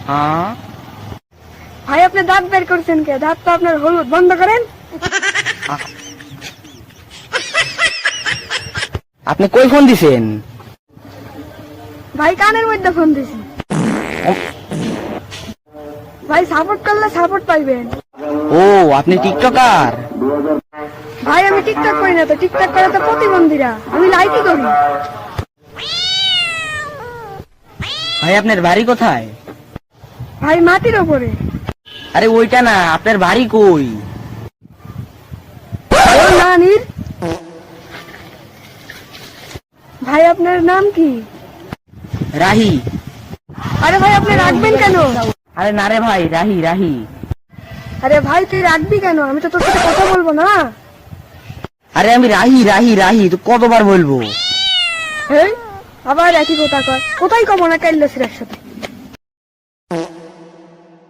হ্যাঁ ভাই আপনি দাঁত বের করছেন কে? দাঁত তো আপনার হলুদ, বন্ধ করেন। আপনি কই ফোন দিছেন? ভাই কানের মধ্যে ফোন দিছি। ভাই সাপোর্ট করলে সাপোর্ট পাইবেন। ও আপনি টিকটকার? ভাই আমি টিকটক করি না তো, টিকটক করে তো প্রতিবন্ধীরা, আমি লাইকই করি। ভাই আপনার বাড়ি কোথায়? ভাই মাটির ওপরে। আরে ওইটা না, আপনার বাড়ি কই? ও নানির। ভাই আপনার নাম কি? রাহি। আরে ভাই আপনি রাখবেন কেন? আরে না রে ভাই, রাহি রাহি। আরে ভাই তুই রাখবি কেন? আমি তো তোর সাথে কথা বলবো না। আরে আমি রাহি রাহি রাহি, তো কতবার বলবো? হ্যাঁ আবার একই কথা কয়, কোথায় কমো না কাইল্লাসির একসাথে।